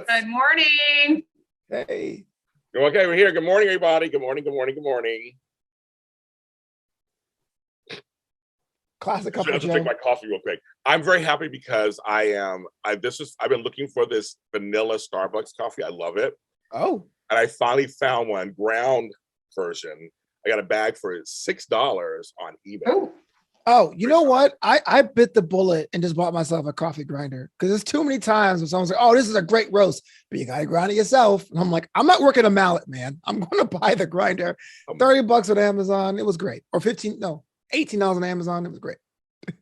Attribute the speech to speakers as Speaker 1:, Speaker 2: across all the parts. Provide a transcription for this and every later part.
Speaker 1: Fitz.
Speaker 2: Good morning.
Speaker 3: Hey.
Speaker 1: Okay, we're here. Good morning, everybody. Good morning, good morning, good morning.
Speaker 3: Classic
Speaker 1: I have to drink my coffee real quick. I'm very happy because I've been looking for this vanilla Starbucks coffee. I love it.
Speaker 3: Oh.
Speaker 1: And I finally found one, ground version. I got a bag for $6 on eBay.
Speaker 3: Oh, you know what? I bit the bullet and just bought myself a coffee grinder because there's too many times when someone's like, oh, this is a great roast, but you got to grind it yourself. And I'm like, I'm not working a mallet, man. I'm going to buy the grinder. $30 on Amazon. It was great. Or $18 on Amazon. It was great.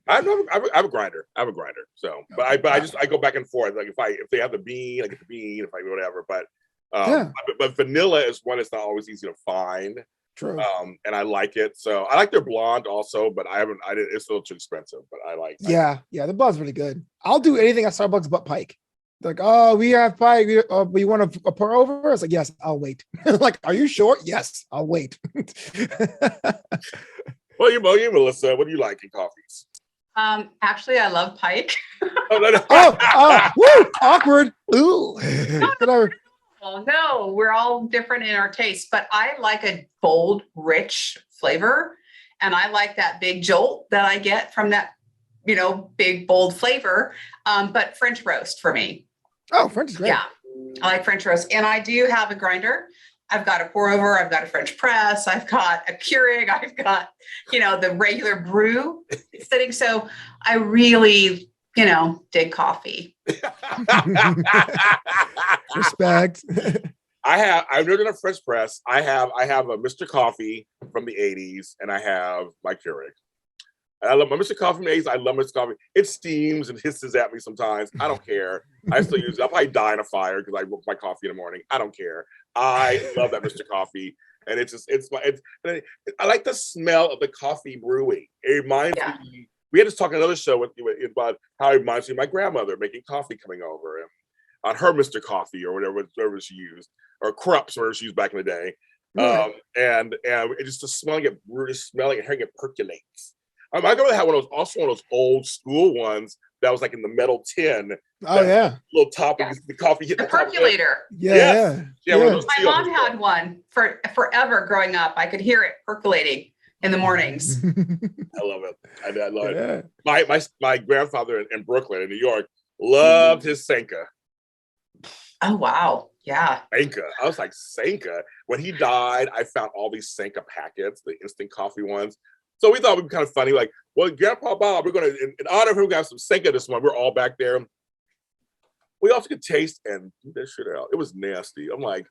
Speaker 1: I have a grinder. I have a grinder. So, but I go back and forth. Like if they have the bean, I get the bean. If I whatever. But vanilla is one that's not always easy to find.
Speaker 3: True.
Speaker 1: And I like it. So I like their blonde also, but it's a little too expensive, but I like.
Speaker 3: Yeah. The blonde's really good. I'll do anything at Starbucks but Pike. They're like, oh, we have Pike. We want a pour over? I was like, yes, I'll wait. Like, are you sure? Yes, I'll wait.
Speaker 1: Well, you, Melissa, what do you like in coffees?
Speaker 2: Actually, I love Pike.
Speaker 3: Woo, awkward. Ooh.
Speaker 2: No, we're all different in our tastes, but I like a bold, rich flavor. And I like that big jolt that I get from that, big, bold flavor. But French roast for me.
Speaker 3: Oh, French is great.
Speaker 2: Yeah, I like French roast. And I do have a grinder. I've got a pour over. I've got a French press. I've got a Keurig. I've got, the regular brew sitting. So I really, dig coffee.
Speaker 3: Respect.
Speaker 1: I've lived in a French press. I have a Mr. Coffee from the 80s, and I have my Keurig. And I love my Mr. Coffee from the 80s. I love Mr. Coffee. It steams and hisses at me sometimes. I don't care. I still use it. I'll probably die in a fire because I whip my coffee in the morning. I don't care. I love that Mr. Coffee. And I like the smell of the coffee brewing. It reminds me. We had to talk on another show about how it reminds me of my grandmother making coffee coming over and on her Mr. Coffee or whatever she used, or Krups, whatever she used back in the day. And it just the smelling it, really smelling it, hearing it percolates. I remember I had one of those old school ones that was like in the metal tin.
Speaker 3: Oh yeah,
Speaker 1: little top of the coffee hit
Speaker 2: the percolator.
Speaker 3: Yeah.
Speaker 2: My mom had one for forever growing up. I could hear it percolating in the mornings.
Speaker 1: I love it. I love it. My grandfather in Brooklyn, in New York, loved his Senka.
Speaker 2: Oh wow, yeah.
Speaker 1: Senka. I was like, Senka. When he died, I found all these Senka packets, the instant coffee ones. So we thought it would be kind of funny, like, well, Grandpa Bob, we're going to, in honor of him, we got some Senka this month. We're all back there. We also could taste and eat that shit out. It was nasty. I'm like,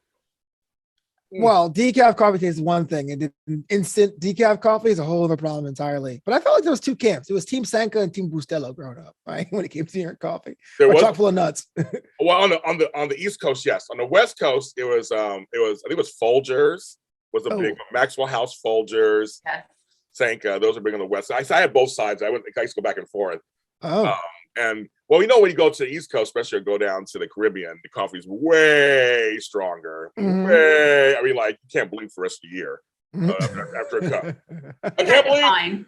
Speaker 3: well, decaf coffee tastes one thing, and instant decaf coffee is a whole other problem entirely. But I felt like there was two camps. It was Team Senka and Team Bustelo growing up, right? When it came to your coffee, chock full of nuts.
Speaker 1: Well, on the East Coast, yes. On the West Coast, it was I think it was Folgers was a big one. Maxwell House Folgers, Senka. Those are big on the West. I had both sides. I used to go back and forth. And well, when you go to the East Coast, especially go down to the Caribbean, the coffee is way stronger. Way, I mean, like you can't bleed for the rest of the year after a cup. I can't believe.
Speaker 2: Fine.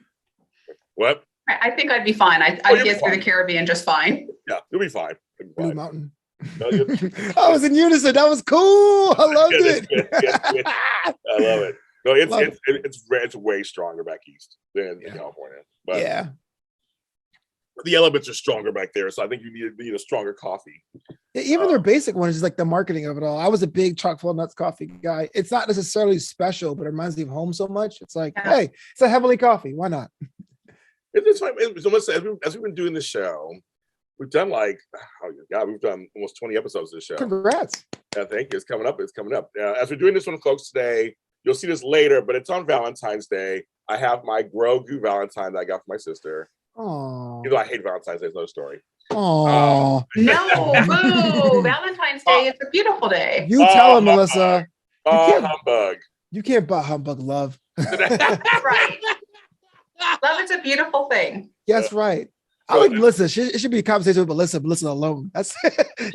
Speaker 1: What?
Speaker 2: I think I'd be fine. I'd get through the Caribbean just fine.
Speaker 1: Yeah, you'll be fine.
Speaker 3: Blue Mountain. I was in unison. That was cool. I loved it.
Speaker 1: I love it. No, it's way stronger back east than in California. But
Speaker 3: yeah.
Speaker 1: The elements are stronger back there, so I think you need a stronger coffee.
Speaker 3: Yeah, even their basic one is just like the marketing of it all. I was a big chock full of nuts coffee guy. It's not necessarily special, but it reminds me of home so much. It's like, hey, it's a heavenly coffee. Why not?
Speaker 1: It's fine. As we've been doing the show, we've done we've done almost 20 episodes of the show.
Speaker 3: Congrats.
Speaker 1: Yeah, thank you. It's coming up. As we're doing this one, folks, today, you'll see this later, but it's on Valentine's Day. I have my Grogu Valentine that I got for my sister.
Speaker 3: Oh,
Speaker 1: I hate Valentine's Day. It's another story.
Speaker 3: Oh
Speaker 2: no, boo! Valentine's Day is a beautiful day.
Speaker 3: You tell him, Melissa.
Speaker 1: Humbug.
Speaker 3: You can't buy humbug love.
Speaker 2: Right. Love is a beautiful thing.
Speaker 3: Yes, right. I like Melissa. It should be a conversation with Melissa alone.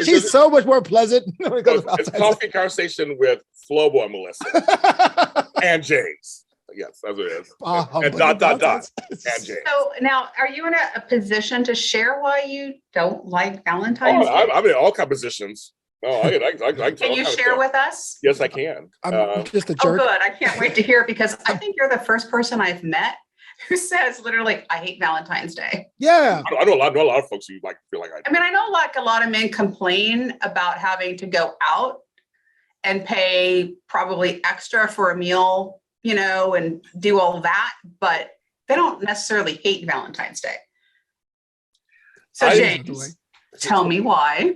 Speaker 3: She's so much more pleasant.
Speaker 1: It's coffee conversation with Flobo and Melissa and James. Yes, that's what it is. And dot. And James.
Speaker 2: So now, are you in a position to share why you don't like Valentine's Day?
Speaker 1: I'm in all kind of positions. Oh, I
Speaker 2: Can you share with us?
Speaker 1: Yes, I can.
Speaker 3: I'm just a
Speaker 2: Oh,
Speaker 3: jerk.
Speaker 2: good. I can't wait to hear it because I think you're the first person I've met who says literally, I hate Valentine's Day.
Speaker 3: Yeah.
Speaker 1: I know a lot of folks who like feel like I do.
Speaker 2: I mean, I know like a lot of men complain about having to go out and pay probably extra for a meal, you know, and do all that, but they don't necessarily hate Valentine's Day. So James, tell me why.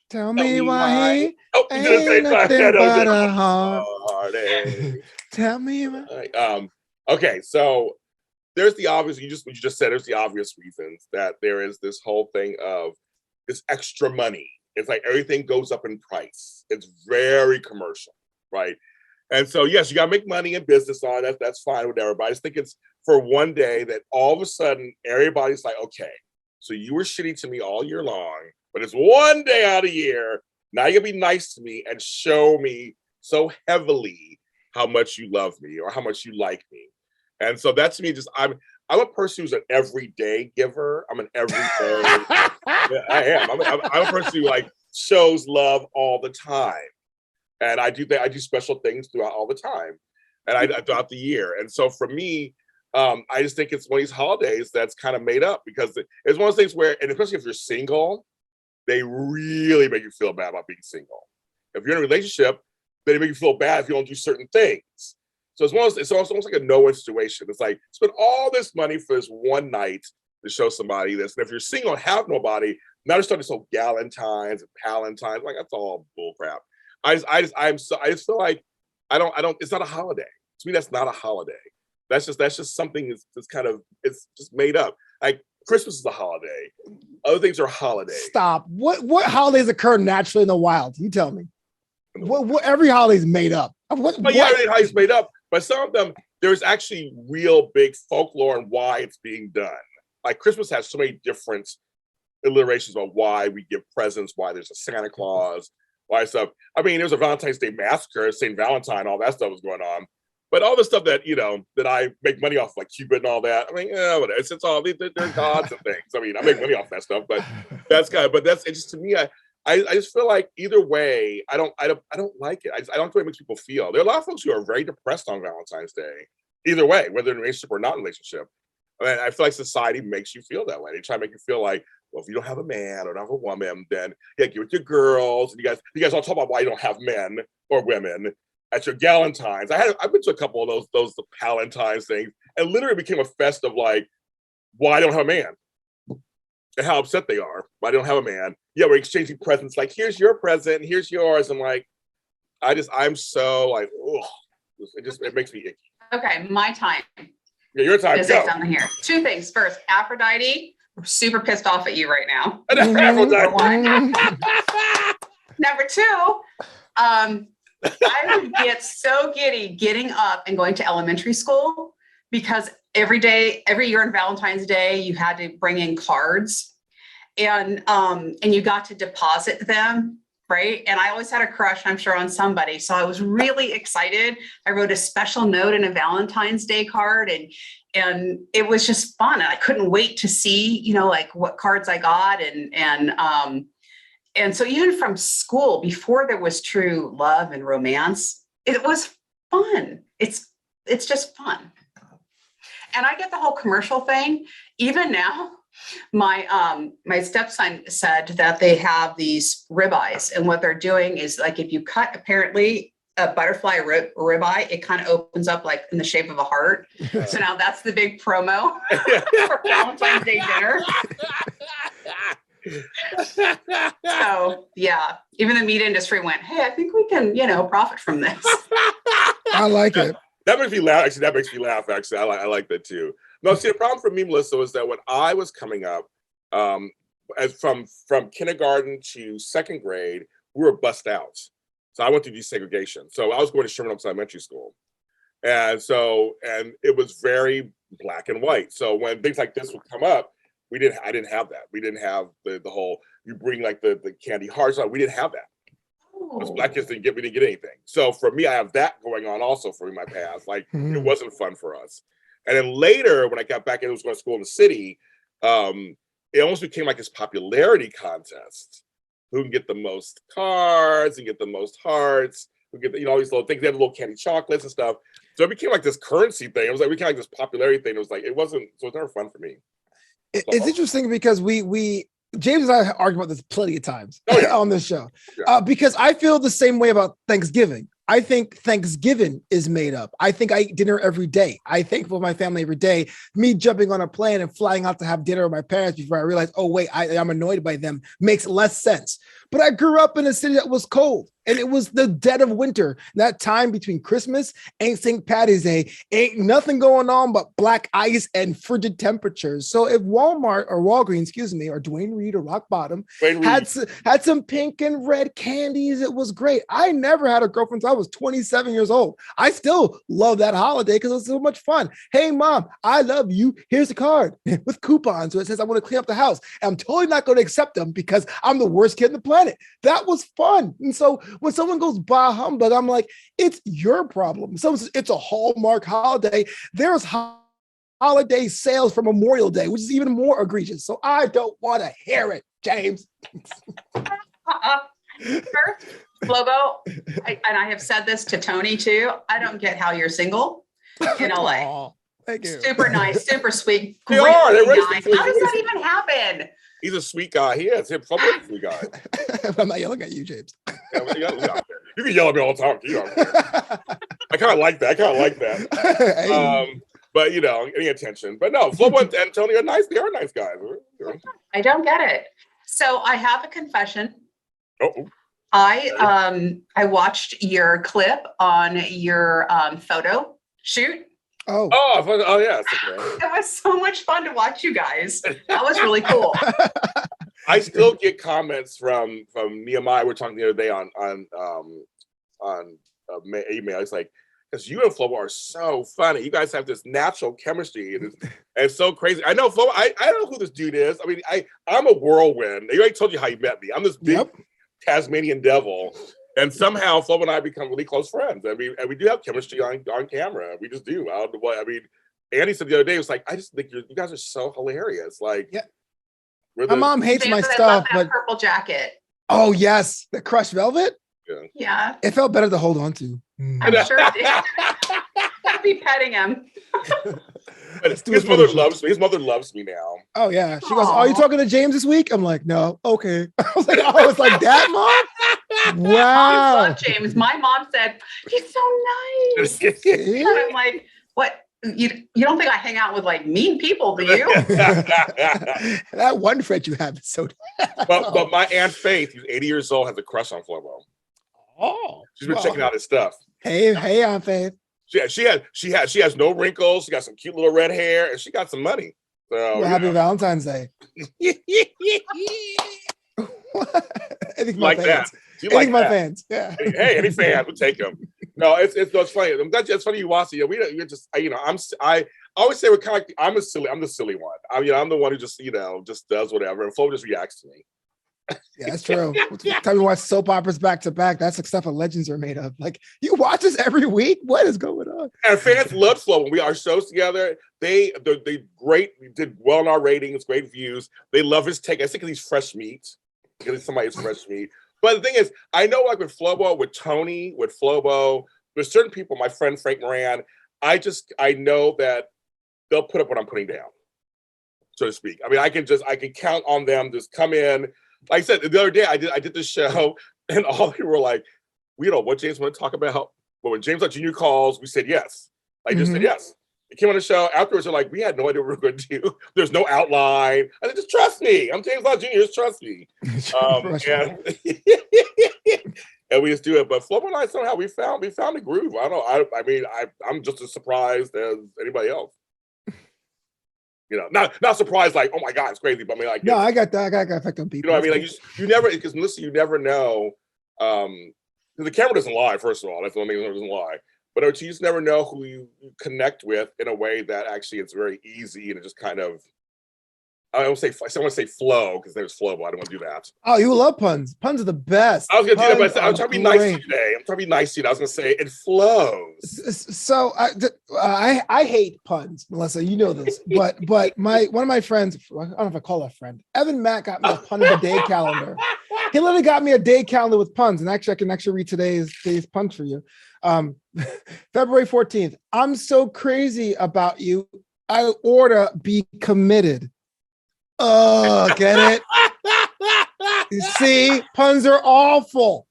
Speaker 3: Tell me why.
Speaker 1: Oh, you didn't say
Speaker 3: Ain't nothing but a
Speaker 1: heartache.
Speaker 3: Tell me why.
Speaker 1: Okay, so there's the obvious, what you just said, there's the obvious reasons that there is this whole thing of this extra money. It's like everything goes up in price. It's very commercial, right? And so, yes, you got to make money in business on it. That's fine, whatever. But I just think it's for one day that all of a sudden everybody's like, okay, so you were shitty to me all year long, but it's one day out of the year. Now you're going to be nice to me and show me so heavily how much you love me or how much you like me. And so that to me, I'm a person who's an everyday giver. I'm an everyday. I am. I'm a person who like shows love all the time, and I do special things throughout all the time, and I throughout the year. And so for me, I just think it's one of these holidays that's kind of made up because it's one of those things where, and especially if you're single, they really make you feel bad about being single. If you're in a relationship, they make you feel bad if you don't do certain things. So it's almost like a no-win situation. It's like spend all this money for this one night to show somebody this. And if you're single and have nobody, now they're starting to sell Galentines and Palentines. Like that's all bull crap. I just feel like I don't. It's not a holiday. To me, that's not a holiday. That's just something that's kind of it's just made up. Like Christmas is a holiday. Other things are holidays.
Speaker 3: Stop. What holidays occur naturally in the wild? You tell me. What every holiday is made up.
Speaker 1: Yeah, every holiday's made up. But some of them, there's actually real big folklore and why it's being done. Like Christmas has so many different alliterations about why we give presents, why there's a Santa Claus, why stuff. I mean, there's a Valentine's Day massacre, St. Valentine, all that stuff was going on. But all the stuff that, that I make money off, like Cupid and all that, I mean, whatever. It's all, they're gods and things. I mean, I make money off that stuff, but it's just, to me, I just feel like either way, I don't like it. I don't know what it makes people feel. There are a lot of folks who are very depressed on Valentine's Day, either way, whether in a relationship or not in a relationship. I mean, I feel like society makes you feel that way. They try to make you feel like, well, if you don't have a man or don't have a woman, then give it to girls. And you guys all talk about why you don't have men or women at your Galentines. I've been to a couple of those Palentines things, and literally became a fest of like, why I don't have a man. And how upset they are. Why they don't have a man. Yeah, we're exchanging presents. Like, here's your present, here's yours. I'm like, I'm so like, ugh. It makes me icky.
Speaker 2: Okay, my time.
Speaker 1: Yeah, your time. Go.
Speaker 2: Down here. Two things. First, Aphrodite, I'm super pissed off at you right now. Number two, I would get so giddy getting up and going to elementary school because every year on Valentine's Day, you had to bring in cards and you got to deposit them, right? And I always had a crush, I'm sure, on somebody. So I was really excited. I wrote a special note in a Valentine's Day card and it was just fun. And I couldn't wait to see, like what cards I got. And so even from school, before there was true love and romance, it was fun. It's just fun. And I get the whole commercial thing. Even now, my stepson said that they have these ribeyes, and what they're doing is like if you cut apparently a butterfly ribeye, it kind of opens up like in the shape of a heart. So now that's the big promo for Valentine's Day dinner. So yeah, even the meat industry went, hey, I think we can, profit from this.
Speaker 3: I like it.
Speaker 1: That makes me laugh. Actually, that makes me laugh. Actually, I like that too. No, see, the problem for me, Melissa, was that when I was coming up, from kindergarten to second grade, we were bussed out. So I went through desegregation. So I was going to Sherman Oaks Elementary School, and it was very black and white. So when things like this would come up, I didn't have that. We didn't have the whole you bring like the candy hearts out. We didn't have that. Those black kids we didn't get anything. So for me, I have that going on also for my past. Like it wasn't fun for us. And then later, when I got back and was going to school in the city, it almost became like this popularity contest who can get the most cards and get the most hearts, who get all these little things. They had little candy chocolates and stuff. So it became like this currency thing. It was like we became like this popularity thing. It was like it was never fun for me.
Speaker 3: It's interesting because we James and I argue about this plenty of times on this show, because I feel the same way about Thanksgiving. I think Thanksgiving is made up. I think I eat dinner every day. I think for my family every day. Me jumping on a plane and flying out to have dinner with my parents before I realized, oh wait, I'm annoyed by them makes less sense. But I grew up in a city that was cold, and it was the dead of winter. That time between Christmas and St. Patty's Day, ain't nothing going on but black ice and frigid temperatures. So if Walmart or Walgreens, or Dwayne Reed or Rock Bottom had some pink and red candies, it was great. I never had a girlfriend until I was 27 years old. I still love that holiday because it was so much fun. Hey, Mom, I love you. Here's a card with coupons. So it says I want to clean up the house. And I'm totally not going to accept them because I'm the worst kid in the planet. That was fun. And so when someone goes bah humbug, I'm like, it's your problem. Someone says it's a Hallmark holiday. There's holiday sales for Memorial Day, which is even more egregious. So I don't want to hear it, James.
Speaker 2: First, Flobo, and I have said this to Tony too. I don't get how you're single in LA.
Speaker 3: Aw, thank you.
Speaker 2: Super nice, super sweet.
Speaker 1: They are. They're
Speaker 2: Nice. How does that even happen?
Speaker 1: He's a sweet guy. He is. He's a sweet guy.
Speaker 3: I'm not yelling at you, James.
Speaker 1: You can yell at me all the time. I kind of like that. But any attention. But no, Flobo and Tony are nice. They are nice guys.
Speaker 2: I don't get it. So I have a confession.
Speaker 1: Oh.
Speaker 2: I watched your clip on your photo shoot.
Speaker 1: Oh yes. Okay.
Speaker 2: It was so much fun to watch you guys. That was really cool.
Speaker 1: I still get comments from Nehemiah. We're talking the other day on email. It's like, because you and Flobo are so funny. You guys have this natural chemistry, and it's so crazy. I know Flobo. I don't know who this dude is. I mean, I'm a whirlwind. I already told you how you met me. I'm this big Tasmanian devil. And somehow Flobo and I become really close friends. I mean, and we do have chemistry on camera. We just do. I don't know what. I mean, Andy said the other day, it was like, I just think you guys are so hilarious. Like,
Speaker 3: my mom hates my stuff, but
Speaker 2: purple jacket.
Speaker 3: Oh yes, the crushed velvet.
Speaker 2: Yeah.
Speaker 3: It felt better to hold on to.
Speaker 2: I'm sure it did. I'd be petting him.
Speaker 1: His mother loves me. His mother loves me now.
Speaker 3: Oh yeah. She goes, "Are you talking to James this week?" I'm like, "No." Okay. I was like, "Oh, it's like that, Mom." Wow.
Speaker 2: I love James. My mom said he's so nice. And I'm like, what? You don't think I hang out with like mean people, do you?
Speaker 3: That one friend you have is so.
Speaker 1: But my Aunt Faith, who's 80 years old, has a crush on Flobo.
Speaker 3: Oh,
Speaker 1: she's been checking out his stuff.
Speaker 3: Hey, Aunt Faith.
Speaker 1: She has no wrinkles. She got some cute little red hair, and she got some money. So
Speaker 3: well, happy Valentine's Day. Anything
Speaker 1: like
Speaker 3: fans.
Speaker 1: that. You like
Speaker 3: my
Speaker 1: that.
Speaker 3: fans. Yeah.
Speaker 1: Hey, any fan would take them. No, it's funny. I'm glad it's funny you watch it. We're just I always say we're kind of like, I'm the silly one. I'm the one who just does whatever, and Flo just reacts to me.
Speaker 3: Yeah, that's true. Time we watch soap operas back to back. That's the stuff of legends are made of. Like, you watch this every week. What is going on?
Speaker 1: And fans love Flo. When we our shows together, they great. We did well in our ratings, great views. They love his take. I think he's fresh meat. Because somebody's fresh meat. But the thing is, I know like with Flobo, with Tony, with Flobo, there's certain people, my friend Frank Moran, I know that they'll put up what I'm putting down, so to speak. I mean, I can count on them, just come in. Like I said, the other day I did this show, and all people were like, we don't know what James want to talk about. But when James Jr. calls, we said yes. I just said yes. They came on the show. Afterwards, they're like, we had no idea what we were going to do. There's no outline. I said, just trust me. I'm James Jr. Just trust me. And we just do it. But Flobo and I somehow we found a groove. I'm just as surprised as anybody else. Not surprised like, oh my God, it's crazy. But I mean, like,
Speaker 3: no, I got that. I got effect on people.
Speaker 1: You know what I mean? Like you never, because Melissa, you never know. The camera doesn't lie. First of all, that's the one thing that doesn't lie. But you just never know who you connect with in a way that actually it's very easy and it just kind of, I want to say flow because there's flow, but I don't want to do that.
Speaker 3: Oh, you love puns. Puns are the best.
Speaker 1: I was going to do that, but I'm trying to be nice to you today. I'm trying to be nice to you. I was going to say it flows.
Speaker 3: So I hate puns, Melissa. You know this, but one of my friends, I don't know if I call her a friend, Evan Matt got me a pun of the day calendar. He literally got me a day calendar with puns, and actually, I can actually read today's punch for you. February 14th. I'm so crazy about you. I order be committed. Oh, get it? You see, puns are awful.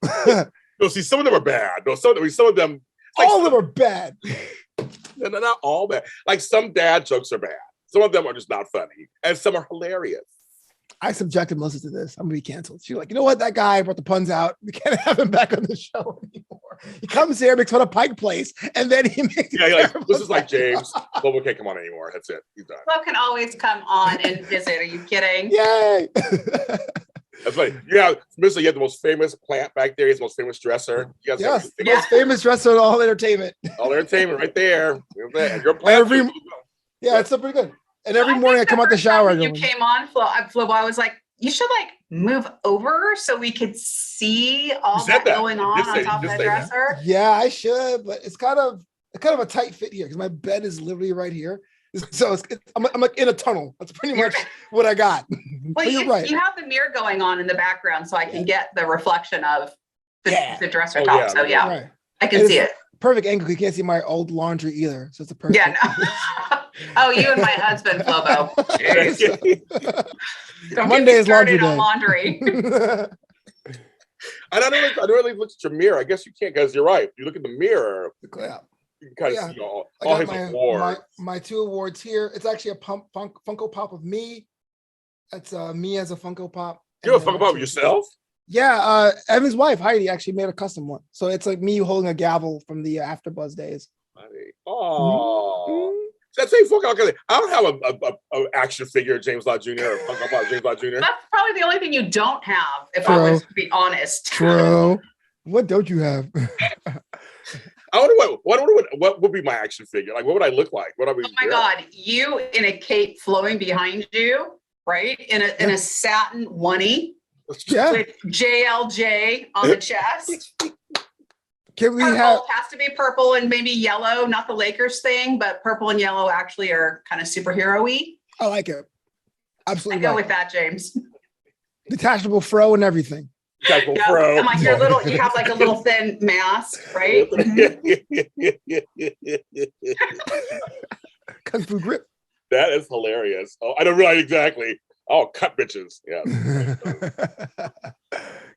Speaker 1: No, see, some of them are bad. No, some of them.
Speaker 3: All of them are bad.
Speaker 1: They're not all bad. Like some dad jokes are bad. Some of them are just not funny, and some are hilarious.
Speaker 3: I subjected Melissa to this. I'm gonna be canceled. She's like, you know what? That guy brought the puns out. We can't have him back on the show anymore. He comes here, makes fun of Pike Place, and then he makes
Speaker 1: this is like James. Bobo can't come on anymore. That's it. He's done.
Speaker 2: Flo can always come on and visit. Are you kidding?
Speaker 3: Yay!
Speaker 1: That's funny. Yeah, Melissa, you have the most famous plant back there. He's the most famous dresser.
Speaker 3: Yes, the most famous dresser in all entertainment.
Speaker 1: All entertainment right there. And your plant.
Speaker 3: It's pretty good. And every morning I come out the shower.
Speaker 2: You came on, Flo. I was like, you should like move over so we could see all that going on top of the dresser.
Speaker 3: Yeah, I should, but it's kind of a tight fit here because my bed is literally right here. So I'm like in a tunnel. That's pretty much what I got.
Speaker 2: Well, you're right. You have the mirror going on in the background, so I can get the reflection of the dresser top. So right. I can see it.
Speaker 3: Perfect angle. You can't see my old laundry either, so it's a perfect.
Speaker 2: Yeah. No. Oh, you and my husband, Flobo.
Speaker 3: Monday is laundry day.
Speaker 2: Laundry.
Speaker 1: I don't really look at your mirror. I guess you can't because you're right. You look at the mirror.
Speaker 3: Yeah.
Speaker 1: You can kind of see all his awards.
Speaker 3: My 2 awards here. It's actually a Funko Pop of me. It's me as a Funko Pop.
Speaker 1: You have a Funko Pop of yourself?
Speaker 3: Yeah, Evan's wife Heidi actually made a custom one, so it's like me holding a gavel from the AfterBuzz days.
Speaker 1: Oh, that's a Funko. I don't have a action figure of James Lott Jr. or Funko Pop of James Lott Jr.
Speaker 2: That's probably the only thing you don't have, if I was to be honest.
Speaker 3: True. What don't you have?
Speaker 1: I wonder what would be my action figure? Like, what would I look like? What I be?
Speaker 2: Oh my God, you in a cape flowing behind you, right? In a satin oneie.
Speaker 3: Yeah.
Speaker 2: With JLJ on the chest.
Speaker 3: Can we
Speaker 2: has to be purple and maybe yellow, not the Lakers thing, but purple and yellow actually are kind of superhero-y.
Speaker 3: I like it. Absolutely.
Speaker 2: I go with that, James.
Speaker 3: Detachable fro and everything.
Speaker 1: Detachable fro.
Speaker 2: And like you have like a little thin mask, right?
Speaker 3: Kung Fu grip.
Speaker 1: That is hilarious. Oh, I don't realize exactly. Oh, cut bitches. Yeah.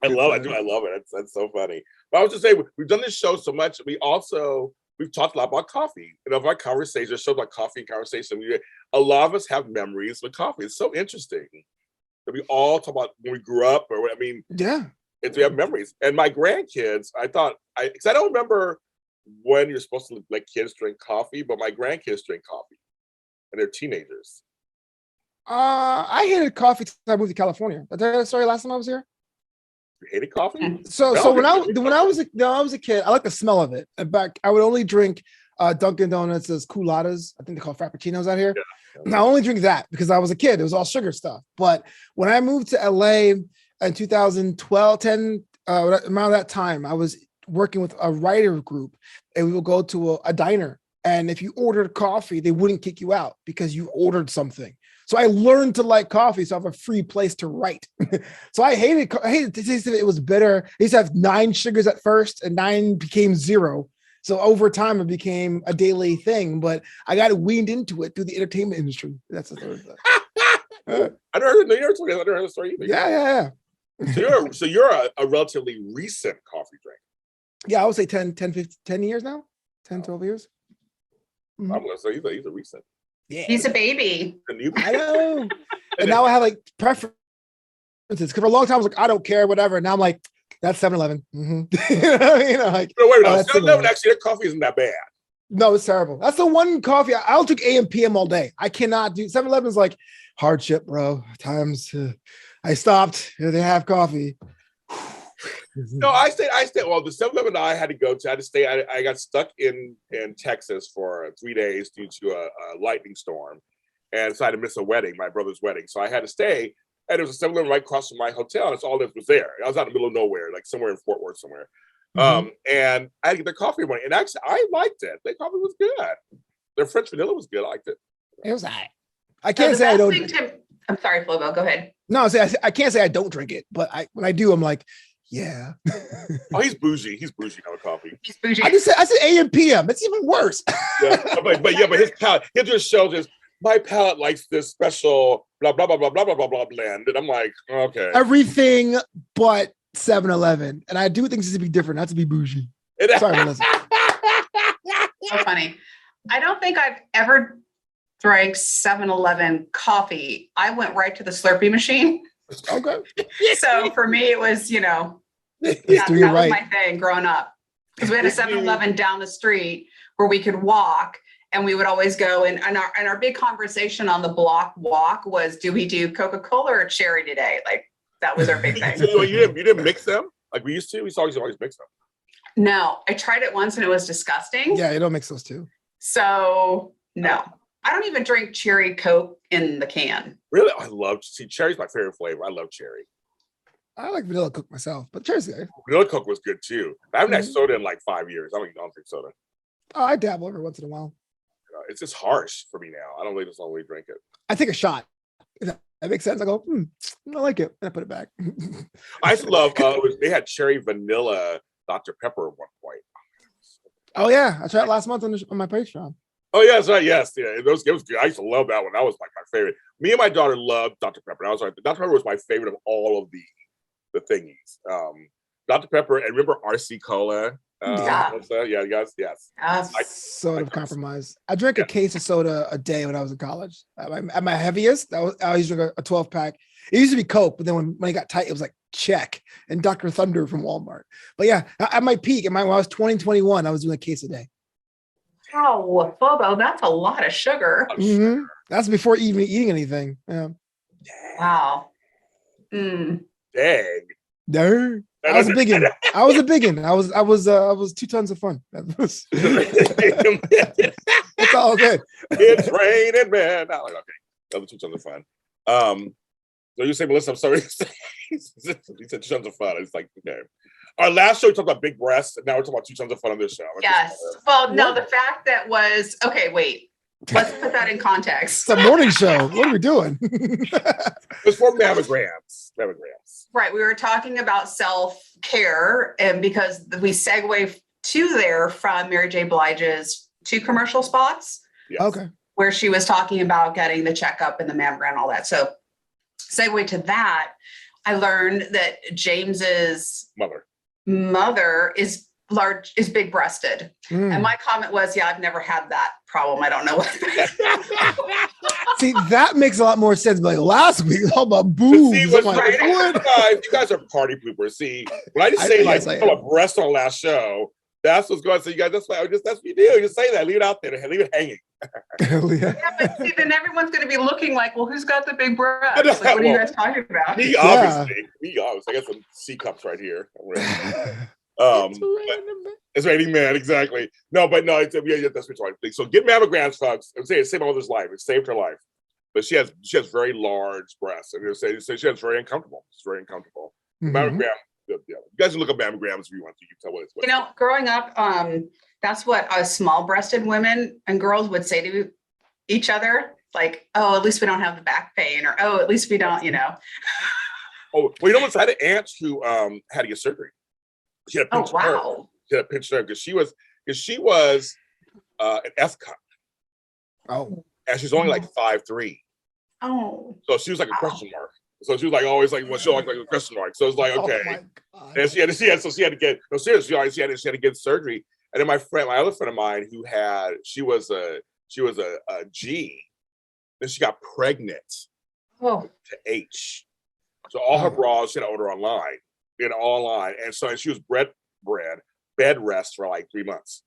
Speaker 1: I love it. That's so funny. But I was just saying, we've done this show so much. We've talked a lot about coffee. Our conversation, shows like Coffee and Conversation. A lot of us have memories with coffee. It's so interesting that we all talk about when we grew up, we have memories. And my grandkids, because I don't remember when you're supposed to let kids drink coffee, but my grandkids drink coffee, and they're teenagers.
Speaker 3: I hated coffee till I moved to California. I told you that story last time I was here.
Speaker 1: You hated coffee?
Speaker 3: So when I was a kid, I liked the smell of it. In fact, I would only drink Dunkin' Donuts as culottes. I think they call frappuccinos out here. Yeah. And I only drink that because I was a kid. It was all sugar stuff. But when I moved to LA in 2012, around that time, I was working with a writer group, and we would go to a diner. And if you ordered coffee, they wouldn't kick you out because you ordered something. So I learned to like coffee, so I have a free place to write. So I hated the taste of it. It was bitter. I used to have 9 sugars at first, and 9 became 0. So over time, it became a daily thing. But I got weaned into it through the entertainment industry. That's the third thing.
Speaker 1: I never heard the story either.
Speaker 3: Yeah.
Speaker 1: So you're a relatively recent coffee drink.
Speaker 3: Yeah, I would say 10 years now. 10, 12 years.
Speaker 1: Mm-hmm. I'm going to say he's a recent.
Speaker 2: Yeah. He's a baby.
Speaker 3: I know. And now I have like preferences because for a long time I was like, I don't care, whatever. And now I'm like, that's 7-Eleven. Mm-hmm.
Speaker 1: Wait a minute. 7-Eleven actually, their coffee isn't that bad.
Speaker 3: No, it's terrible. That's the one coffee I'll drink AM PM all day. I cannot do 7-Eleven is like hardship, bro. Times I stopped. They have coffee.
Speaker 1: No, I stayed. Well, the 7-Eleven I had to go to. I had to stay. I got stuck in Texas for 3 days due to a lightning storm, and so I had to miss a wedding, my brother's wedding. So I had to stay, and there was a 7-Eleven right across from my hotel, and that's all that was there. I was out in the middle of nowhere, like somewhere in Fort Worth somewhere. Mm-hmm. And I had to get their coffee morning, and actually I liked it. Their coffee was good. Their French vanilla was good. I liked it.
Speaker 3: It was all right. I can't say I don't.
Speaker 2: I'm sorry, Flobo, go ahead.
Speaker 3: No, I can't say I don't drink it, but when I do, I'm like, yeah.
Speaker 1: Oh, he's bougie. He's bougie on coffee.
Speaker 2: He's bougie.
Speaker 3: I said AM PM. It's even worse.
Speaker 1: Yeah, but his palate, he just shows us my palate likes this special blah blah blah blah blah blah blah blah blend, and I'm like, okay,
Speaker 3: Everything but 7-Eleven, and I do things to be different, not to be bougie. Sorry, Melissa.
Speaker 2: So funny. I don't think I've ever drank 7-Eleven coffee. I went right to the Slurpee machine.
Speaker 3: Okay.
Speaker 2: So for me, it was, that
Speaker 3: Do you
Speaker 2: was
Speaker 3: right.
Speaker 2: my thing growing up. Because we had a 7-Eleven down the street where we could walk, and we would always go. And our big conversation on the block walk was, do we do Coca-Cola or cherry today? Like, that was our big thing.
Speaker 1: So you didn't mix them like we used to. We always mix them.
Speaker 2: No, I tried it once and it was disgusting.
Speaker 3: Yeah, you don't mix those two.
Speaker 2: So no, I don't even drink cherry Coke in the can.
Speaker 1: Really, cherry's my favorite flavor. I love cherry.
Speaker 3: I like vanilla Coke myself, but cherry's good.
Speaker 1: Vanilla Coke was good too. I haven't had soda in like 5 years. I don't drink soda.
Speaker 3: Oh, I dabble every once in a while.
Speaker 1: It's just harsh for me now. I don't really drink it.
Speaker 3: I take a shot. If that makes sense. I go, I like it, and I put it back.
Speaker 1: I used to love. They had cherry vanilla Dr. Pepper at one point.
Speaker 3: Oh yeah, I tried it last month on my Patreon.
Speaker 1: Oh yeah, that's right. Yes, yeah, it was good. I used to love that one. That was like my favorite. Me and my daughter loved Dr. Pepper. And I was like, Dr. Pepper was my favorite of all of the thingies. Dr. Pepper, and remember RC Cola?
Speaker 2: Yeah.
Speaker 1: Yeah, guys, yes.
Speaker 3: Soda of compromise. I drank a case of soda a day when I was in college. At my heaviest, I used to drink a 12-pack. It used to be Coke, but then when it got tight, it was like Check and Dr. Thunder from Walmart. But yeah, at my peak, when I was 20, 21, I was doing a case a day.
Speaker 2: Wow, Bobo, that's a lot of sugar.
Speaker 3: Mm-hmm. That's before even eating anything. Yeah.
Speaker 2: Wow.
Speaker 1: Dang.
Speaker 3: There. I was a biggin. I was 2 tons of fun. That's all good.
Speaker 1: It's raining, man. No, okay, that was 2 tons of fun. So you say, Melissa, I'm sorry. You said 2 tons of fun. It's like, okay. Our last show we talked about big breasts, and now we're talking about 2 tons of fun on this show.
Speaker 2: Yes. Well, no, the fact that was okay. Wait, let's put that in context.
Speaker 3: It's a morning show. What are we doing?
Speaker 1: It's for mammograms.
Speaker 2: Right. We were talking about self-care, and because we segue to there from Mary J. Blige's 2 commercial spots.
Speaker 1: Yes.
Speaker 3: Okay.
Speaker 2: Where she was talking about getting the checkup and the mammogram and all that. So segue to that, I learned that James's mother is big breasted. And my comment was, yeah, I've never had that problem. I don't know what.
Speaker 1: See,
Speaker 3: that makes a lot more sense. Like last week, all about boobs.
Speaker 1: See, you guys are party poopers. See, when I just say a breast on last show, that's what's going on. So you guys, that's what you do. You just say that, leave it out there, leave it hanging.
Speaker 2: Yeah, but see, then everyone's going to be looking like, well, who's got the big breasts? Like, what are you guys talking about?
Speaker 1: Me, obviously. I got some C cups right here. It's raining, man. Exactly. No, but no, that's what you're talking. So get mammograms, folks. I'm saying it saved my mother's life. It saved her life. But she has very large breasts, and she has very uncomfortable. It's very uncomfortable. Mammogram. Yeah. You guys can look up mammograms if you want to. You can tell what it's.
Speaker 2: Growing up, that's what small-breasted women and girls would say to each other, like, "Oh, at least we don't have the back pain," or "Oh, at least we don't,"
Speaker 1: Oh, well, what? I had an aunt who had to get surgery. She had a pinched nerve.
Speaker 2: Wow.
Speaker 1: She had a pinched nerve because she was an F cup.
Speaker 3: Oh.
Speaker 1: And she's only like 5'3".
Speaker 2: Oh.
Speaker 1: So she was like a question mark. So she was like always like she like a question mark. So it's like okay. And she had to get surgery. And then my other friend of mine who she was a G, then she got pregnant to H. So all her bras she had to order online, online. And she was bed rest for like 3 months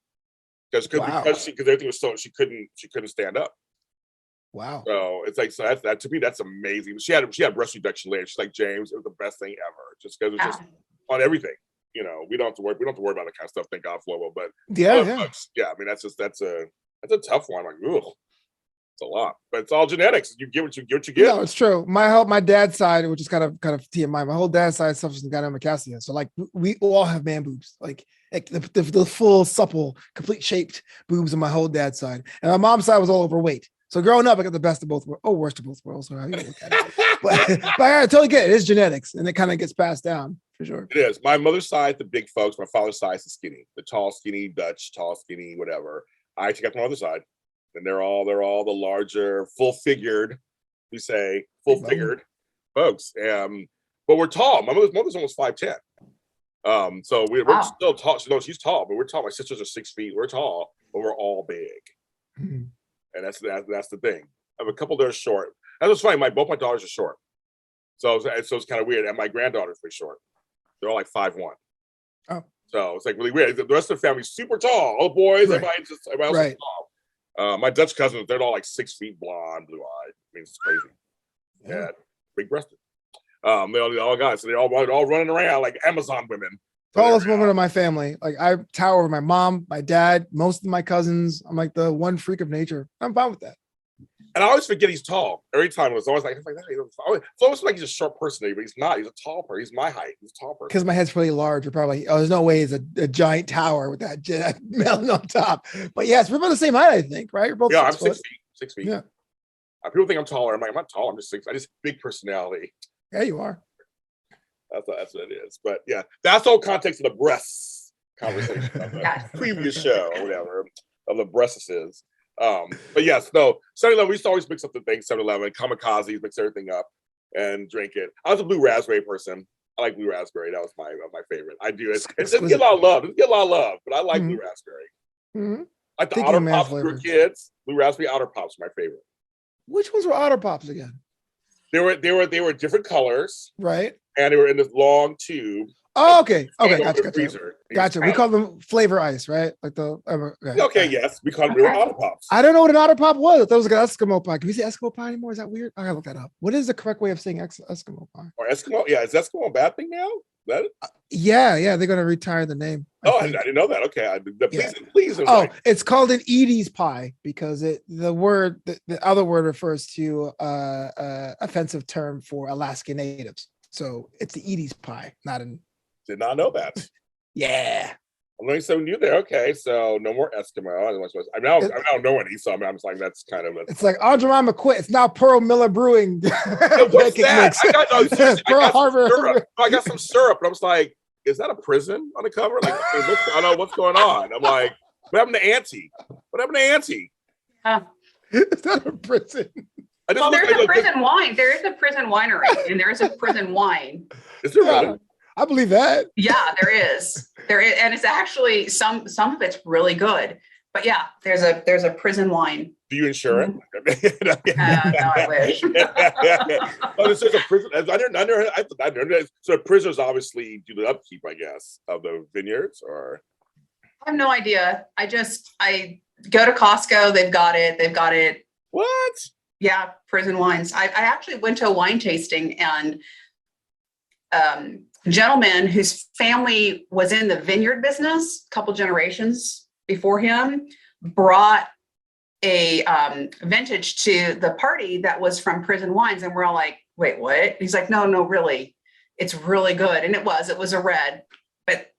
Speaker 1: because everything was so she couldn't stand up.
Speaker 3: Wow.
Speaker 1: So it's like, that to me, that's amazing. She had breast reduction later. She's like, James, it was the best thing ever. Just because it's just on everything. We don't have to worry about that kind of stuff. Thank God, Flobo. But folks, I mean, that's a tough one. Like, ugh, it's a lot. But it's all genetics. You get what you get.
Speaker 3: No, it's true. My dad's side, which is kind of TMI. My whole dad's side suffers from gynecomastia. So like, we all have man boobs. Like the full, supple, complete shaped boobs on my whole dad's side. And my mom's side was all overweight. So growing up, I got the best of both worlds, or worst of both worlds, or how you look at it. But I totally get it. It's genetics, and it kind of gets passed down for sure.
Speaker 1: It is. My mother's side, the big folks. My father's side is the skinny, the tall, skinny Dutch, tall, skinny, whatever. I take up my mother's side, and they're all the larger, full-figured. We say full-figured folks. But we're tall. My mother's almost 5'10". So we're still tall. No, she's tall, but we're tall. My sisters are 6 feet. We're tall, but we're all big.
Speaker 3: Mm-hmm.
Speaker 1: And that's the thing. I have a couple that are short. That was funny. Both my daughters are short. So it's kind of weird. And my granddaughter's pretty short. They're all like 5'1".
Speaker 3: Oh.
Speaker 1: So it's like really weird. The rest of the family's super tall. All the boys,
Speaker 3: Right.
Speaker 1: everybody else is tall. My Dutch cousins, they're all like 6 feet, blonde, blue-eyed. I mean, it's crazy. Yeah. Big-breasted. They all guys. So they're all running around like Amazon women.
Speaker 3: Tallest woman in my family. Like I tower over my mom, my dad, most of my cousins. I'm like the one freak of nature. I'm fine with that.
Speaker 1: And I always forget he's tall. Every time it was always like that. It's almost like he's a short person, but he's not. He's a tall person. He's my height. He's a tall person.
Speaker 3: Because my head's pretty large. You're probably, there's no way it's a giant tower with that melon on top. But yes, we're about the same height, I think, right? We're both
Speaker 1: I'm 6 feet. 6 feet.
Speaker 3: Yeah.
Speaker 1: People think I'm taller. I'm like, I'm not tall. I'm just 6. I just big personality.
Speaker 3: Yeah, you are.
Speaker 1: That's what it is. But yeah, that's the whole context of the breasts conversation of the previous show or whatever of the breasts is. But yes, no, 7-Eleven, we used to always mix up the things, 7-Eleven, kamikazes, mix everything up and drink it. I was a blue raspberry person. I like blue raspberry. That was my favorite. I do. It doesn't get a lot of love. It doesn't get a lot of love, but I like blue raspberry.
Speaker 3: Mm-hmm.
Speaker 1: Like the Otter Pops for kids. Blue raspberry Otter Pops are my favorite.
Speaker 3: Which ones were Otter Pops again?
Speaker 1: They were different colors.
Speaker 3: Right.
Speaker 1: And they were in this long tube.
Speaker 3: Oh, okay. Gotcha. We call them flavor ice, right? Like the
Speaker 1: yes. We call them Otter Pops.
Speaker 3: I don't know what an Otter Pop was. I thought it was like an Eskimo pie. Can we say Eskimo pie anymore? Is that weird? I gotta look that up. What is the correct way of saying Eskimo pie?
Speaker 1: Or Eskimo? Yeah, is Eskimo a bad thing now?
Speaker 3: Yeah, they're gonna retire the name.
Speaker 1: I didn't know that. Okay, please.
Speaker 3: It's called an Edie's pie because the other word refers to offensive term for Alaskan natives. So it's the Edie's pie, not an.
Speaker 1: Did not know that.
Speaker 3: Yeah.
Speaker 1: I'm learning something new there. Okay, so no more Eskimo. I don't know any, so I'm just like, that's kind of
Speaker 3: it's like Aunt Jemima quit. It's now Pearl Miller Brewing.
Speaker 1: What's that?
Speaker 3: Pearl Harbor.
Speaker 1: I got some syrup, and I was like, is that a prison on the cover? Like, I don't know what's going on. I'm like, what happened to Auntie?
Speaker 3: Is that a prison?
Speaker 2: There's a prison wine. There is a prison winery, and there is a prison wine.
Speaker 1: Is there really?
Speaker 3: I believe that.
Speaker 2: Yeah, there is, and it's actually some of it's really good. But yeah, there's a prison wine.
Speaker 1: Do you insure it?
Speaker 2: No, I wish.
Speaker 1: There's a prison. I never. So prisoners obviously do the upkeep, I guess, of the vineyards, or
Speaker 2: I have no idea. I go to Costco. They've got it.
Speaker 1: What?
Speaker 2: Yeah, prison wines. I actually went to a wine tasting, and gentleman whose family was in the vineyard business a couple generations before him brought a vintage to the party that was from prison wines, and we're all like, wait, what? He's like, no, really, it's really good. And it was a red, but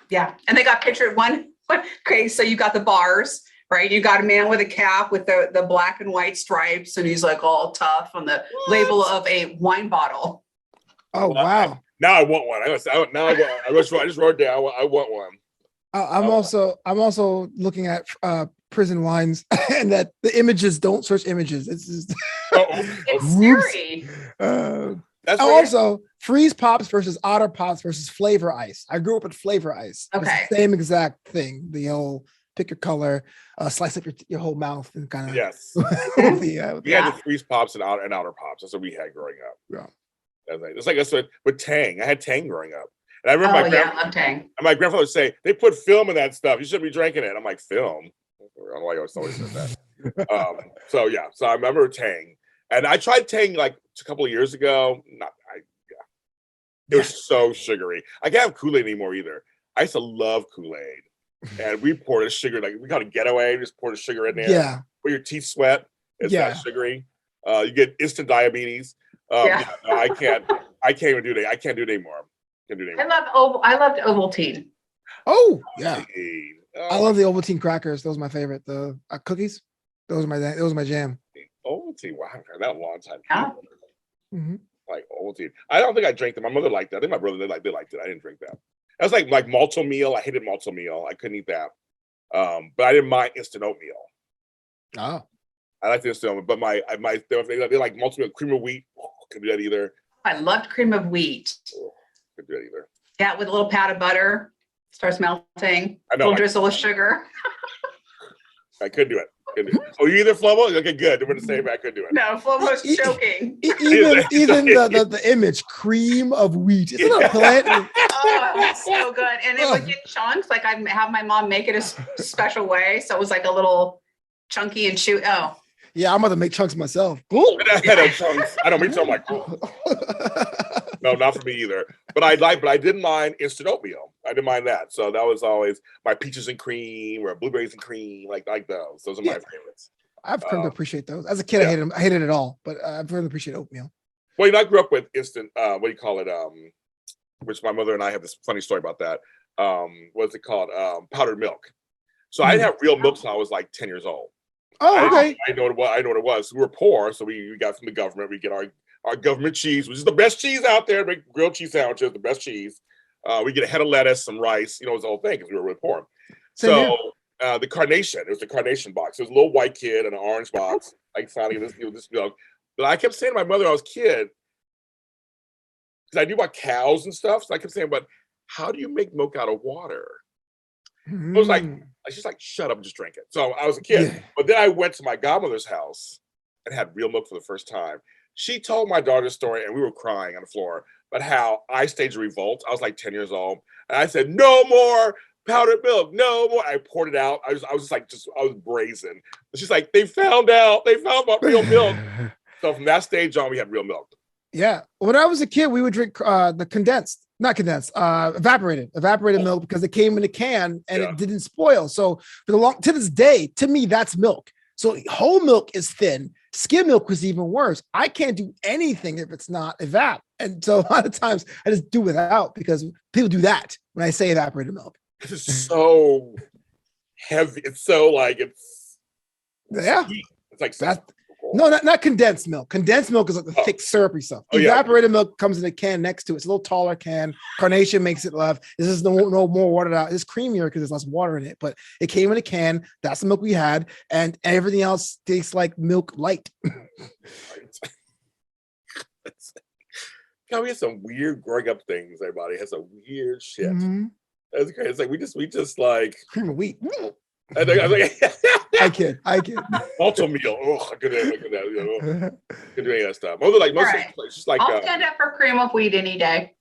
Speaker 2: yeah. And they got pictured one. Okay, so you got the bars, right? You got a man with a cap with the black and white stripes, and he's like all tough on the label of a wine bottle.
Speaker 3: Oh, wow.
Speaker 1: Now I want one. I just wrote it down. I want one.
Speaker 3: I'm also looking at prison wines, and that the images don't search images. It's just
Speaker 2: it's scary.
Speaker 1: That's
Speaker 3: also freeze pops versus Otter Pops versus flavor ice. I grew up with flavor ice.
Speaker 2: Okay,
Speaker 3: it's the same exact thing. The whole pick your color, slice up your whole mouth, and kind of
Speaker 1: yes. We had the freeze pops and outer pops. That's what we had growing up.
Speaker 3: Yeah.
Speaker 1: It's like us with Tang. I had Tang growing up. And I remember
Speaker 2: I love Tang.
Speaker 1: And my grandfather would say, they put film in that stuff. You shouldn't be drinking it. I'm like, film? I don't know why you always said that. So I remember Tang. And I tried Tang like a couple of years ago. It was so sugary. I can't have Kool-Aid anymore either. I used to love Kool-Aid. And we poured a sugar, like we called it getaway. We just poured the sugar in there.
Speaker 3: Yeah.
Speaker 1: Where your teeth sweat. It's that sugary. You get instant diabetes. I can't even do that. I can't do it anymore.
Speaker 2: I loved Ovaltine.
Speaker 3: Oh yeah, I love the Ovaltine crackers. Those are my favorite. The cookies. Those are my jam.
Speaker 1: Ovaltine. Wow, I haven't had that in a long time.
Speaker 2: Yeah.
Speaker 3: Mhm.
Speaker 1: Like Ovaltine. I don't think I drank them. My mother liked that. I think my brother they liked it. I didn't drink that. That's like malto meal. I hated malto meal. I couldn't eat that. But I didn't mind instant oatmeal.
Speaker 3: Oh.
Speaker 1: I like the instant oatmeal, but they like malto meal, cream of wheat. Couldn't do that either.
Speaker 2: I loved cream of wheat.
Speaker 1: Couldn't do that either.
Speaker 2: Yeah, with a little pat of butter, starts melting.
Speaker 1: I know,
Speaker 2: Little drizzle of sugar.
Speaker 1: I couldn't do it. Oh, you either, Flobo? Okay, good. We're the same. I couldn't do it.
Speaker 2: No, Flobo's choking.
Speaker 3: Even the image, cream of wheat. Isn't it a plant?
Speaker 2: Oh, it's so good. And it would get chunks. Like I'd have my mom make it a special way. So it was like a little chunky and chew. Oh.
Speaker 3: Yeah, I'm about to make chunks myself.
Speaker 1: I don't mean so. I'm like, oh. No, not for me either. But I didn't mind instant oatmeal. I didn't mind that. So that was always my peaches and cream or blueberries and cream, like those. Those are my favorites.
Speaker 3: I've come to appreciate those. As a kid, I hated them. I hated it all, but I've really appreciate oatmeal.
Speaker 1: Well, I grew up with instant. What do you call it? Which my mother and I have this funny story about that. What's it called? Powdered milk. So I didn't have real milk until I was like 10 years old.
Speaker 3: Oh, okay.
Speaker 1: I know what it was. We were poor, so we got from the government. We get our government cheese, which is the best cheese out there. Make grilled cheese sandwiches, the best cheese. We get a head of lettuce, some rice. It was the whole thing because we were really poor. So the carnation, it was the carnation box. It was a little white kid in an orange box, like finally this milk. But I kept saying to my mother, I was a kid, because I knew about cows and stuff. So I kept saying, but how do you make milk out of water? I was like, she's like, shut up and just drink it. So I was a kid. Yeah. But then I went to my godmother's house and had real milk for the first time. She told my daughter's story and we were crying on the floor, but how I staged a revolt. I was like 10 years old. And I said, no more powdered milk, no more. I poured it out. I was brazen. She's like, they found about real milk. So from that stage on, we had real milk.
Speaker 3: Yeah. When I was a kid, we would drink evaporated milk because it came in a can and it didn't spoil. So to this day, to me, that's milk. So whole milk is thin. Skim milk was even worse. I can't do anything if it's not evap. And so a lot of times I just do without because people do that when I say evaporated milk.
Speaker 1: It's so heavy. It's so like it's
Speaker 3: sweet.
Speaker 1: It's like
Speaker 3: that. No, not condensed milk. Condensed milk is like the thick, syrupy stuff. Evaporated milk comes in a can next to it. It's a little taller can. Carnation makes it love. This is no more watered out. It's creamier because there's less water in it. But it came in a can. That's the milk we had, and everything else tastes like milk light.
Speaker 1: God, we have some weird growing up things. Everybody has some weird shit. Mm-hmm. That's crazy. It's like we just like
Speaker 3: cream of wheat.
Speaker 1: I
Speaker 3: kid.
Speaker 1: Malto meal. Oh, I couldn't do that. Couldn't do any of that stuff. It's just like
Speaker 2: I'll stand up for cream of wheat any day.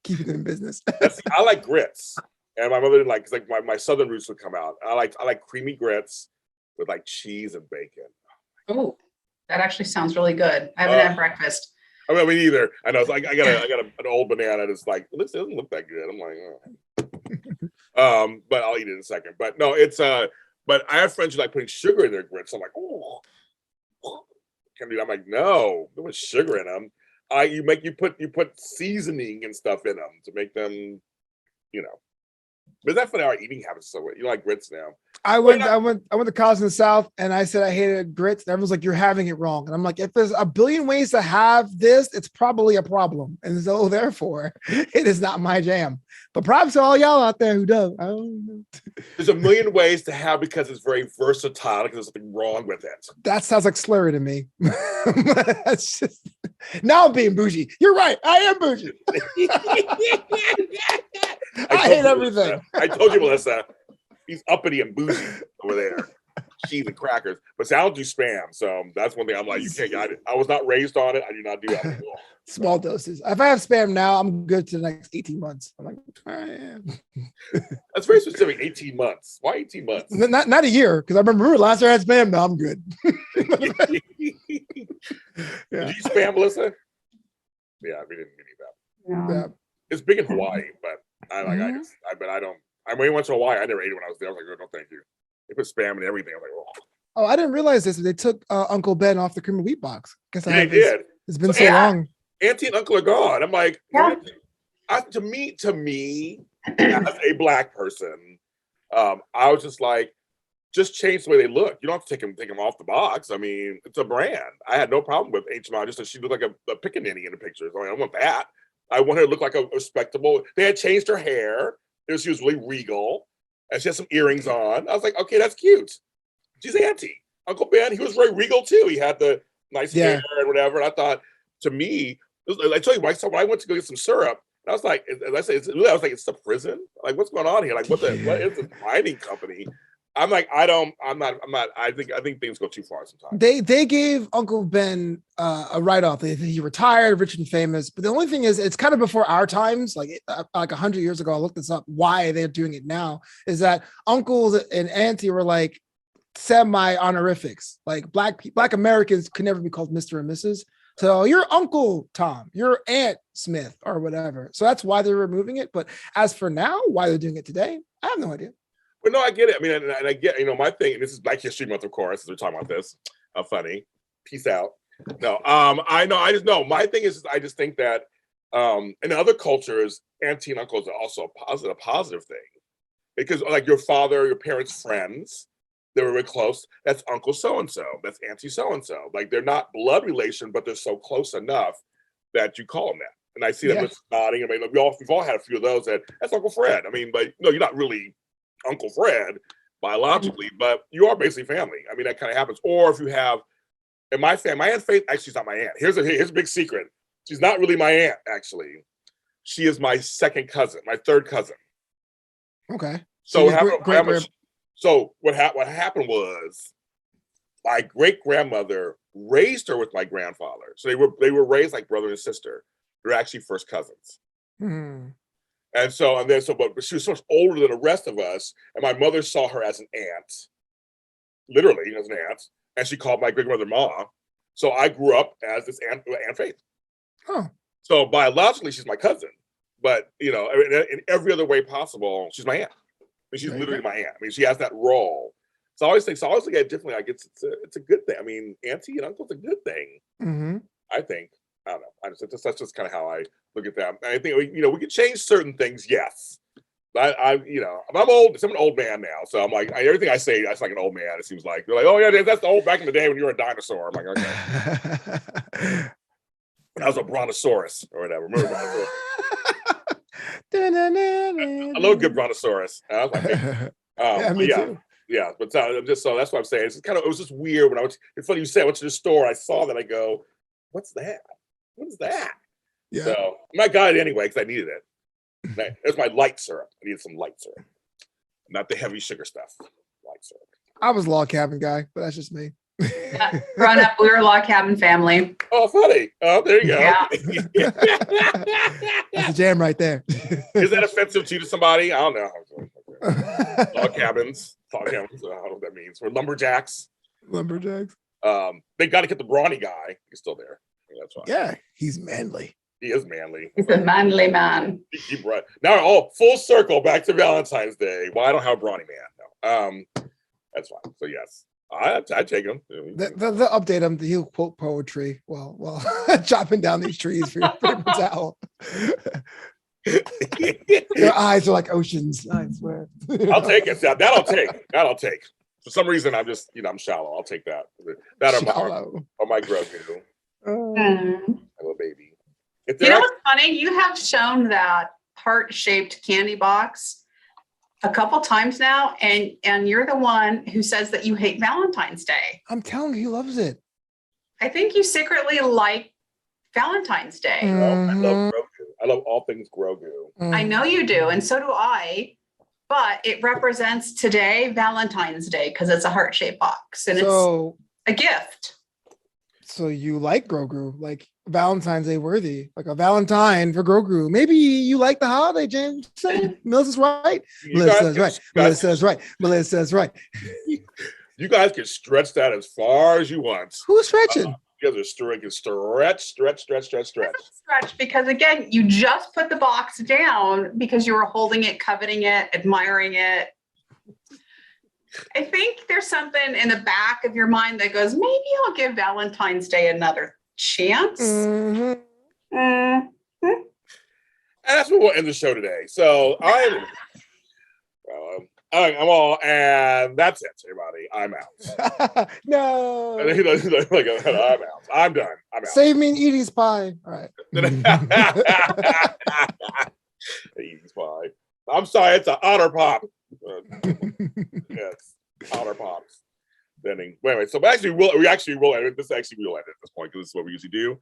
Speaker 3: Keep it in business.
Speaker 1: I like grits, and my mother didn't like. It's like my southern roots would come out. I like creamy grits with like cheese and bacon.
Speaker 2: Oh, that actually sounds really good. I haven't had breakfast.
Speaker 1: I mean, me either. I know. It's like I got an old banana that's like it doesn't look that good. I'm like, oh. But I'll eat it in a second. But no, it's but I have friends who like putting sugar in their grits. I'm like, oh, I'm like, no, there was sugar in them. You put seasoning and stuff in them to make them, But that's funny. Our eating habits so you like grits now.
Speaker 3: I went to college in the South, and I said I hated grits. And everyone's like, "You're having it wrong." And I'm like, "If there's a billion ways to have this, it's probably a problem." And so, therefore, it is not my jam. But props to all y'all out there who does. I don't know.
Speaker 1: There's a million ways to have because it's very versatile. Because there's something wrong with it.
Speaker 3: That sounds like slurry to me. That's just now I'm being bougie. You're right. I am bougie. I hate everything.
Speaker 1: I told you, Melissa. He's uppity and bougie over there. Cheese and crackers. But see, I don't do spam. So that's one thing I'm like, you can't get it. I was not raised on it. I do not do that.
Speaker 3: Small doses. If I have spam now, I'm good to the next 18 months. I'm like, I am.
Speaker 1: That's very specific. 18 months. Why 18 months?
Speaker 3: Not a year. Because I remember last year I had spam. Now I'm good.
Speaker 1: Did you spam, Melissa? Yeah, we didn't need that.
Speaker 3: Yeah.
Speaker 1: It's big in Hawaii, but I don't. I mean, went to Hawaii. I never ate it when I was there. I was like, oh, no, thank you. They put spam and everything. I'm like,
Speaker 3: oh, I didn't realize this. They took Uncle Ben off the cream of wheat box.
Speaker 1: They did.
Speaker 3: It's been so long.
Speaker 1: Auntie and uncle are gone. I'm like, to me, as a Black person, I was just just change the way they look. You don't have to take them off the box. I mean, it's a brand. I had no problem with Aunt Jemima, just that she looked like a pickaninny in the pictures. I don't want that. I want her to look like a respectable. They had changed her hair. She was really regal, and she had some earrings on. I was like, okay, that's cute. She's Auntie. Uncle Ben, he was very regal too. He had the nice hair and whatever. And I thought, to me, I tell you, when I went to go get some syrup, I was like, it's the prison. Like, what's going on here? Like, what is this mining company? I'm like, I'm not. I think things go too far sometimes.
Speaker 3: They gave Uncle Ben a write-off. He retired, rich and famous. But the only thing is, it's kind of before our times. Like 100 years ago, I looked this up. Why they're doing it now is that uncles and auntie were like semi-honorifics. Like black Americans could never be called Mr. and Mrs. So you're Uncle Tom, you're Aunt Smith, or whatever. So that's why they're removing it. But as for now, why they're doing it today, I have no idea.
Speaker 1: But no, I get it. I mean, and I get, my thing, and this is Black History Month, of course, as we're talking about this. How funny. Peace out. No, I know. I just know. My thing is, I just think that in other cultures, auntie and uncles are also a positive thing. Because like your father, your parents' friends, they were really close. That's Uncle so-and-so. That's Auntie so-and-so. Like they're not blood relation, but they're so close enough that you call them that. And I see them nodding. I mean, we've all had a few of those that's Uncle Fred. I mean, but no, you're not really Uncle Fred biologically, but you are basically family. I mean, that kind of happens. Or if you have, in my family, my Aunt Faith, actually, she's not my aunt. Here's a big secret. She's not really my aunt, actually. She is my second cousin, my third cousin.
Speaker 3: Okay.
Speaker 1: So what happened was my great grandmother raised her with my grandfather. So they were raised like brother and sister. They're actually first cousins.
Speaker 3: Hmm.
Speaker 1: And but she was so much older than the rest of us. And my mother saw her as an aunt, literally as an aunt. And she called my great grandmother Ma. So I grew up as this Aunt Faith.
Speaker 3: Oh.
Speaker 1: So biologically, she's my cousin. But, in every other way possible, she's my aunt. I mean, she's literally my aunt. I mean, she has that role. So I always look at it differently. Like it's a good thing. I mean, auntie and uncle's a good thing.
Speaker 3: Mm-hmm.
Speaker 1: I think. I don't know. That's just kind of how I look at that. And I think we can change certain things. Yes, but I'm old. I'm an old man now, so I'm like everything I say. That's like an old man. It seems like they're like, oh yeah, that's the old back in the day when you were a dinosaur. I'm like, okay. When I was a brontosaurus or whatever. Remember brontosaurus? I love good brontosaurus. I was like,
Speaker 3: me too.
Speaker 1: Yeah, but that's what I'm saying. It was just weird when it's funny you said I went to the store. I saw that. I go, what's that? What is that?
Speaker 3: Yeah.
Speaker 1: So I got it anyway because I needed it. There's my light syrup. I needed some light syrup, not the heavy sugar stuff. Light syrup. I
Speaker 3: was a log cabin guy, but that's just me.
Speaker 2: Yeah, growing up, we were a log cabin family.
Speaker 1: Oh, funny. Oh, there you go.
Speaker 2: Yeah.
Speaker 3: That's a jam right there.
Speaker 1: Is that offensive to somebody? I don't know. Log cabins. I don't know what that means. We're lumberjacks. They got to get the brawny guy. He's still there. That's why.
Speaker 3: Yeah, he's manly.
Speaker 1: He is manly.
Speaker 2: He's a manly man.
Speaker 1: Now, full circle back to Valentine's Day. Well, I don't have a brawny man. No. That's fine. So yes, I take him.
Speaker 3: They'll update him. He'll quote poetry while chopping down these trees for your paper towel. Your eyes are like oceans. I swear.
Speaker 1: I'll take it. That'll take. For some reason, I'm just I'm shallow. I'll take that. That or my Grogu. Hello, baby.
Speaker 2: You know what's funny? You have shown that heart-shaped candy box a couple times now, and you're the one who says that you hate Valentine's Day.
Speaker 3: I'm telling you, he loves it.
Speaker 2: I think you secretly like Valentine's Day.
Speaker 1: I love Grogu. I love all things Grogu.
Speaker 2: I know you do, and so do I. But it represents today, Valentine's Day, because it's a heart-shaped box, and it's a gift.
Speaker 3: So you like Grogu, like Valentine's Day worthy, like a Valentine for Grogu. Maybe you like the holiday, James. Melissa's right. Melissa's right.
Speaker 1: You guys can stretch that as far as you want.
Speaker 3: Who's stretching?
Speaker 1: You guys are
Speaker 2: Stretch, because again, you just put the box down because you were holding it, coveting it, admiring it. I think there's something in the back of your mind that goes, maybe I'll give Valentine's Day another chance.
Speaker 1: Mm-hmm. And that's what we'll end the show today. So I'm all, and that's it, everybody. I'm out.
Speaker 3: No.
Speaker 1: And he's like, I'm out. I'm done. I'm out.
Speaker 3: Save me an Edie's pie. All right.
Speaker 1: Easy pie. I'm sorry, it's an Otter Pop. Yes, Otter Pops. Wait, so we actually will edit this. Actually, we'll edit at this point because this is what we usually do.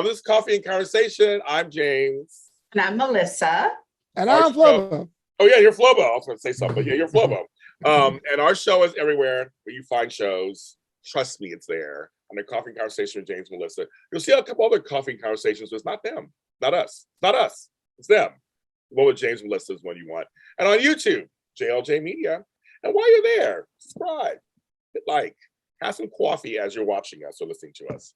Speaker 1: This is Coffee and Conversation. I'm James.
Speaker 2: And I'm Melissa.
Speaker 3: And I'm Flobo.
Speaker 1: Oh yeah, you're Flobo. I was going to say something, but yeah, you're Flobo. And our show is everywhere where you find shows. Trust me, it's there. On the Coffee and Conversation with James and Melissa. You'll see a couple other Coffee and Conversations, but it's not them. Not us. Not us. It's them. One with James and Melissa is one you want. And on YouTube, JLJ Media. And while you're there, subscribe, hit like, have some coffee as you're watching us or listening to us.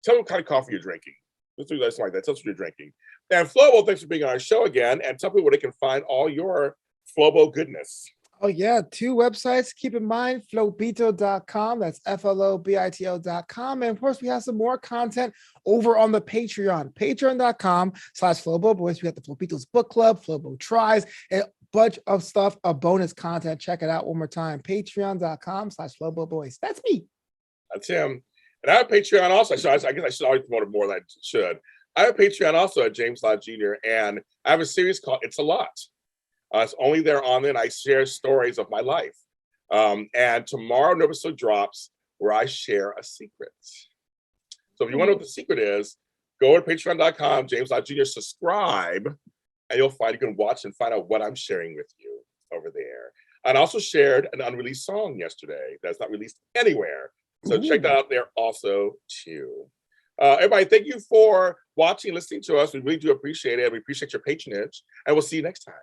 Speaker 1: Tell me what kind of coffee you're drinking. Let's do something like that. Tell us what you're drinking. And Flobo, thanks for being on our show again. And tell people where they can find all your Flobo goodness.
Speaker 3: Oh, yeah. 2 websites. Keep in mind, flobito.com. That's FLOBITO.com. And of course, we have some more content over on the Patreon. Patreon.com/Flobo Boyce. We got the Flobito's Book Club, Flobo Tries, and a bunch of stuff, a bonus content. Check it out one more time. Patreon.com/Flobo Boyce. That's me.
Speaker 1: That's him. And I have Patreon also. I guess I should always promote it more than I should. I have Patreon also at James Lott Jr. And I have a series called It's a Lot. It's only there on there, and I share stories of my life. And tomorrow, an episode drops where I share a secret. So if you want to know what the secret is, go to patreon.com, James Lott Jr., subscribe, and you can watch and find out what I'm sharing with you over there. And I also shared an unreleased song yesterday that's not released anywhere. So check that out there also, too. Everybody, thank you for watching and listening to us. We really do appreciate it. We appreciate your patronage, and we'll see you next time.